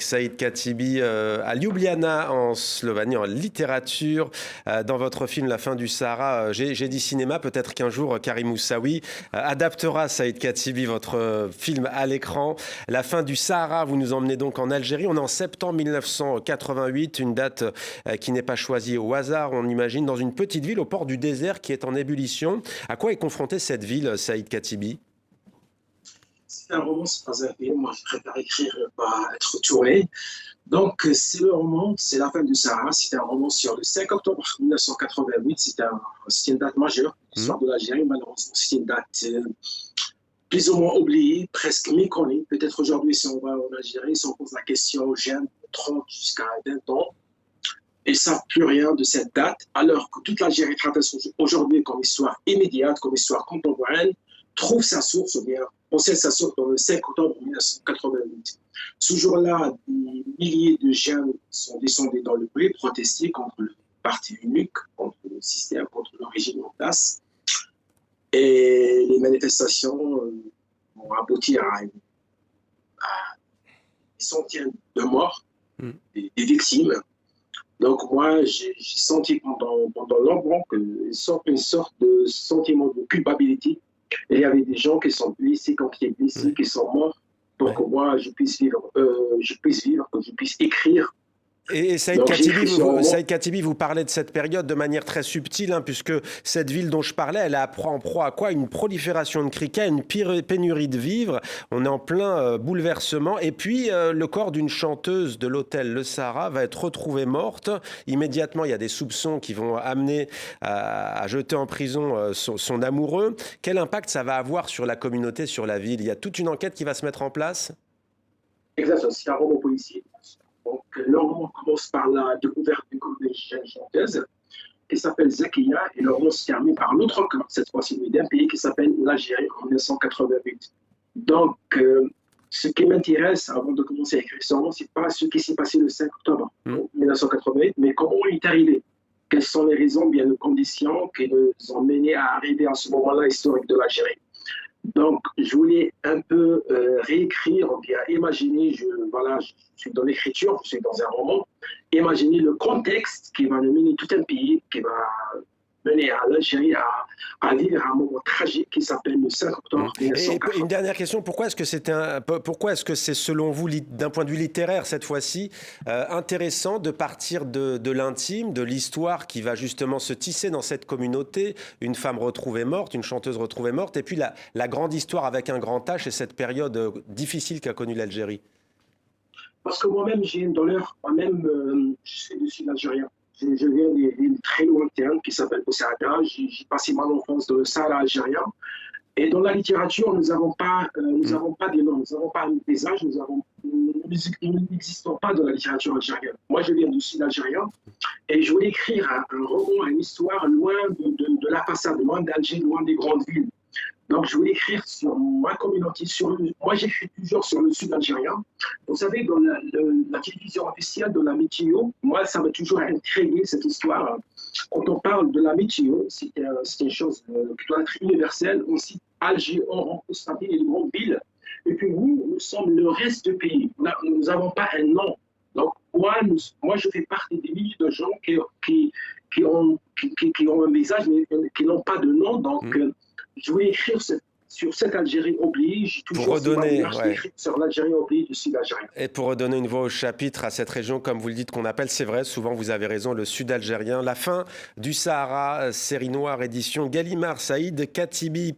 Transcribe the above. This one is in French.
Saïd Katibi à Ljubljana en Slovénie en littérature. Dans votre film La fin du Sahara, j'ai dit cinéma, peut-être qu'un jour Karim Moussaoui adaptera Saïd Katibi, votre film à l'écran. La fin du Sahara, vous nous emmenez donc en Algérie. On est en septembre 1988, une date qui n'est pas choisie au hasard, on imagine, dans une petite ville au port du désert qui est en ébullition. À quoi est confrontée cette ville, Saïd Katibi? C'est un roman, c'est pas un film. Moi, je préfère écrire, pas être tourné. Donc, c'est le roman, c'est La fin du Sahara. C'est un roman sur le 5 octobre 1988. C'est une date majeure de l'histoire de l'Algérie. Malheureusement, c'est une date plus ou moins oubliée, presque méconnue. Peut-être aujourd'hui, si on va en Algérie, si on pose la question aux jeunes de 30 jusqu'à 20 ans, ils ne savent plus rien de cette date, alors que toute l'Algérie traverse aujourd'hui comme histoire immédiate, comme histoire contemporaine, trouve sa source, ou bien possède sa source dans le 5 octobre 1988. Ce jour-là, des milliers de jeunes sont descendus dans le blé protester contre le parti unique, contre le système, contre le régime en place. Et les manifestations vont aboutir à des centaines de morts, des victimes. Donc moi, j'ai senti pendant longtemps une sorte de sentiment de culpabilité. Et il y avait des gens qui sont blessés, qui étaient blessés, qui sont morts, pour que moi, je puisse vivre, que je puisse écrire. Et Saïd Katibi, vous parlez de cette période de manière très subtile, hein, puisque cette ville dont je parlais, elle est en proie à quoi? Une prolifération de criquets, une pénurie de vivres. On est en plein bouleversement. Et puis, le corps d'une chanteuse de l'hôtel Le Sahara va être retrouvé morte. Immédiatement, il y a des soupçons qui vont amener à jeter en prison son amoureux. Quel impact ça va avoir sur la communauté, sur la ville? Il y a toute une enquête qui va se mettre en place? Exactement, c'est un roman policier. Donc, le roman commence par la découverte d'une jeune chanteuse qui s'appelle Zakia, et le roman se termine par l'autre camp, cette fois-ci d'un pays qui s'appelle l'Algérie en 1988. Donc, ce qui m'intéresse avant de commencer à écrire ce roman, ce n'est pas ce qui s'est passé le 5 octobre 1988, mais comment on est arrivé. Quelles sont les raisons, bien les conditions qui nous ont menés à arriver à ce moment-là historique de l'Algérie. Donc, je voulais un peu réécrire, ou bien imaginer, je suis dans l'écriture, je suis dans un roman, imaginer le contexte qui va nous mener tout un pays, qui va mener à l'Algérie à vivre un moment tragique qui s'appelle le 5 octobre 1980. Et une dernière question, pourquoi est-ce que c'est selon vous, d'un point de vue littéraire cette fois-ci, intéressant de partir de l'intime, de l'histoire qui va justement se tisser dans cette communauté, une femme retrouvée morte, une chanteuse retrouvée morte, et puis la grande histoire avec un grand H et cette période difficile qu'a connue l'Algérie? Parce que moi-même, j'ai une douleur, je suis algérien. Je viens d'une très lointaine qui s'appelle Boussada. J'ai passé mon enfance dans le Sahara algérien. Et dans la littérature, nous n'avons pas des noms, nous n'avons pas un paysage, nous n'existons pas dans la littérature algérienne. Moi, je viens du sud algérien et je voulais écrire un roman, une histoire loin de la façade, loin d'Alger, loin des grandes villes. Donc, je voulais écrire sur ma communauté. Moi, j'écris toujours sur le sud algérien. Vous savez, dans la télévision officielle de la météo, moi, ça m'a toujours intrigué, cette histoire. Quand on parle de la météo, c'est une chose qui doit être universelle. On cite Alger, Oran, Constantine et les grandes villes. Et puis, nous sommes le reste du pays. Nous n'avons pas un nom. Donc, moi, je fais partie des milliers de gens qui ont un visage, mais qui n'ont pas de nom. Donc, je voulais écrire sur cette Algérie oubliée. J'ai toujours écrit sur l'Algérie oubliée du sud algérien. Et pour redonner une voix au chapitre à cette région, comme vous le dites, qu'on appelle, c'est vrai, souvent vous avez raison, le sud algérien. La fin du Sahara, série noire, édition Gallimard, Saïd Katibi.